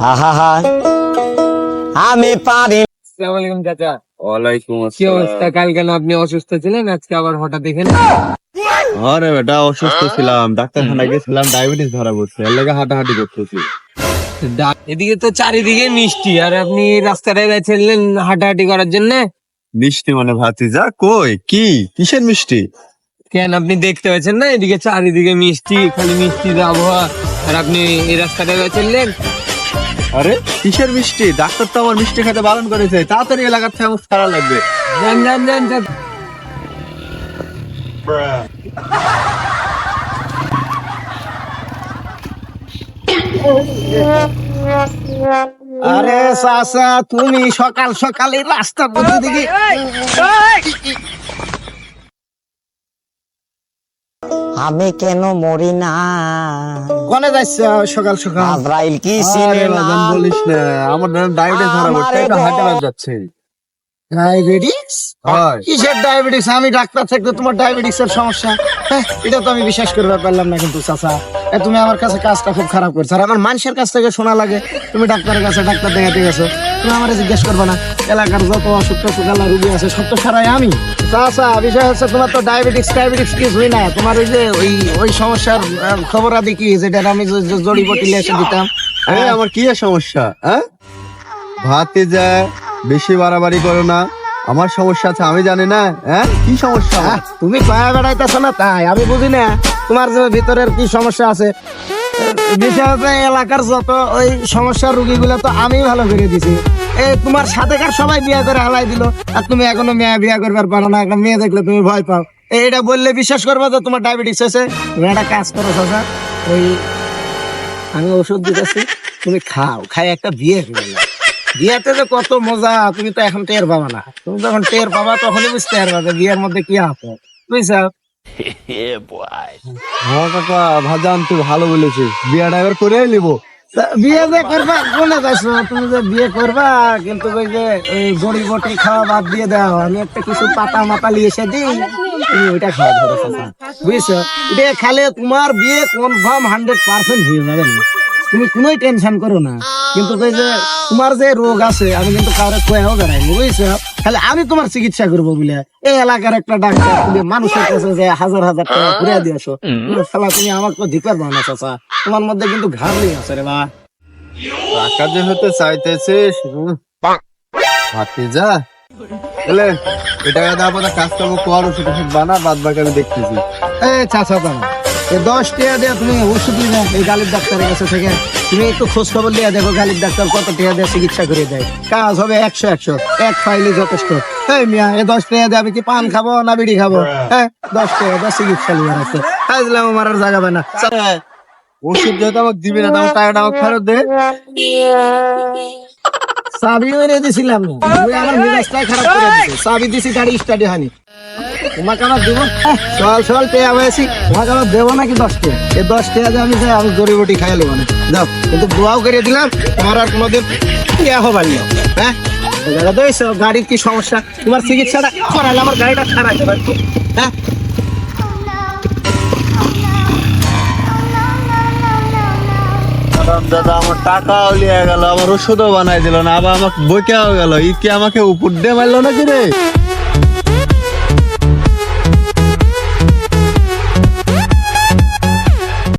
আহা আমি পারি। আসসালামু আলাইকুম চাচা। ওয়ালাইকুম কি আসসালাম। অবস্থা? কাল কেন আপনি অসুস্থ ছিলেন, আজকে আবার হঠাৎ এখানে? আরে বেটা অসুস্থ ছিলাম, ডাক্তারখানায় গেছিলাম, ডায়াবেটিস ধরা পড়ছে, এর লেগে হাঁটাহাঁটি করতেছি। এদিকে তো চারিদিকে মিষ্টি, আর আপনি রাস্তাটায় বেঁচেলেন হাঁটাহাঁটি করার জন্য? মিষ্টি মানে ভাতিজা কই কি কিসের মিষ্টি? কেন, আপনি দেখতে পাচ্ছেন না এদিকে চারিদিকে মিষ্টি, খালি মিষ্টির আবহাওয়া, আর আপনি এই রাস্তাটায় বেঁচেলেন? আরে কিসের মিষ্টি? ডাক্তার তো আমার মিষ্টি খেতে বারণ করেছে, তাড়াতাড়ি এলাকার থেকে আমার ছাড়া লাগবে। যান যান যান যান। আরে চাচা, তুমি সকাল সকালে রাস্তার মধ্যে দেখি আমি কেন মরি না? কোনে যাচ্ছ সকাল সকাল? আজরাইল কি চিনে না? বলিস না, আমার ডায়াবেটিস ধরা পড়ছে, একটু হাঁটে যাচ্ছে। ডায়াবেটিস? কিসের ডায়াবেটিস? আমি ডাক্তার থাকতে তোমার ডায়াবেটিস এর সমস্যা? এটা তো আমি বিশ্বাস করতে পারলাম না কিন্তু চাচা। তুমি আমার কাছে কাজটা খুব খারাপ করছো, আর আমার মানুষের কাছ থেকে শোনা লাগে তুমি ডাক্তারের কাছে ডাক্তার দেখাতে গেছো। তুমি আমার জিজ্ঞেস করবে না এলাকার যত অসুখ টসুখ রুগী আছে সব তো সারাই আমি। চাচা বিষয় হচ্ছে তোমার তো ডায়াবেটিস কিছুই না, তোমার ওই যে ওই সমস্যার খবর আদি কি, যেটা আমি জড়িবটি লেসে দিতাম। আমার কি সমস্যা? ভাতিজা বেশি বাড়াবাড়ি করো না, আমার সমস্যা আছে আমি জানি না। কি সমস্যা? তুমি পায়ে বেড়াইতেছো না তাই আমি বুঝি না তোমার যে ভিতরের কি সমস্যা আছে। বিষয় হচ্ছে এলাকার যত ওই সমস্যার রুগীগুলো তো আমি ভালো করে দিছি। তোমার সাথেকার সবাই বিয়ে করে হালাই দিল, আর তুমি এখনো মেয়ে বিয়ে করবার পারো না। একটা মেয়ে দেখলে তুমি ভয় পাও। এটা বললে বিশ্বাস করবো যে তোমার ডায়াবেটিস আছে? তুমি একটা কাজ করো চাচা, ওই আমি ওষুধ দিতেছি, তুমি খাও, খাই একটা বিয়ে করে নাও। বিয়েতে যে কত মজা তুমি তো এখন টের পাবা না। তুমি যখন টের পাবা তখনই বুঝতে পারবা যে বিয়ের মধ্যে কি আছে, বুঝছো? হ্যাঁ কাকা, ভাজান তুই ভালো বলেছিস, বিয়েটা এবার করে নিবো। বিয়ে যে করবা কোনে যাচ্ছো? তুমি যে বিয়ে করবা কিন্তু ওই যে এই বড়ি বটি খাওয়া বাদ দিয়ে দাও। আমি একটা কিছু পাতা মাতা নিয়ে এসে দিই, তুমি ওইটা খাওয়া ধরো চাচা, বুঝছো? এটা খালে তোমার বিয়ে কনফার্ম 100% হয়ে যাবে না, তুমি কোনোই টেনশন করো না। কিন্তু ওই যে তোমার যে রোগ আছে আমি কিন্তু কাউরে কয়েও বেড়াইনি, বুঝছো? খালি আমি তোমার চিকিৎসা করবো বলে এই এলাকার একটা ডাক্তার, তুমি মানুষের কাছে যে হাজার হাজার টাকা ঘুরে দিয়েছো, শালা তুমি আমাকে দিতে পারবো না চাচা। তোমার মধ্যে কিন্তু ঘাড়লি আছে রে বা। টাকা যে হতে চাইতেছিস ভাতিজা, বলে এটা আপনার কাজকর্ম কর, ওষুধ বানা, বাদ বাকি আমি দেখতেছি। চাচা দাম 10 টাকা দিয়ে তুমি ওষুধ নিবে এই গালির ডাক্তারের কাছে থেকে। তুমি একটু খোঁজ খবর দিয়ে দেখো গালির ডাক্তার কত টাকা দিয়ে চিকিৎসা করে দেয়। কাজ হবে 100 এক ফাইলে যথেষ্ট। এই মিয়া, এই 10 টাকা দিয়ে আমি কি পান খাবো না বিড়ি খাবো? 10 টাকা দিয়ে চিকিৎসা নিয়ে আসছে, আজলাম আমার আর জাগাবে না। ওষুধ যেহেতু আমাকে দিবি না, আমার টাকাটা আমাকে ফেরত দে। চাবি এনে দিছিলাম, তুমি আমার মেজাজটাই খারাপ করে দিছো। চাবি দিছি, গাড়ি স্টার্ট হয়নি। তোমাকে আমার দেবো সল পেয়ে হয়েছি, তোমাকে আমার দেবো নাকি 10 টাকা? এই 10 টাকা দিয়ে আমি গরিবটি খাই নেবো না, যাও। কিন্তু দোয়াও করে দিলাম তোমার আর কোনোদিন ইয়ে হবার নিও। গাড়ির কি সমস্যা? তোমার চিকিৎসাটা করালে আমার গাড়িটা খারাপ হবে। দাদা আমার টাকাও লিয়ে গেল, আমার ওষুধও বানাই দিল না, আবার আমাকে বকেও গেল। ই কি আমাকে উপর দিয়ে মারলো নাকি রে?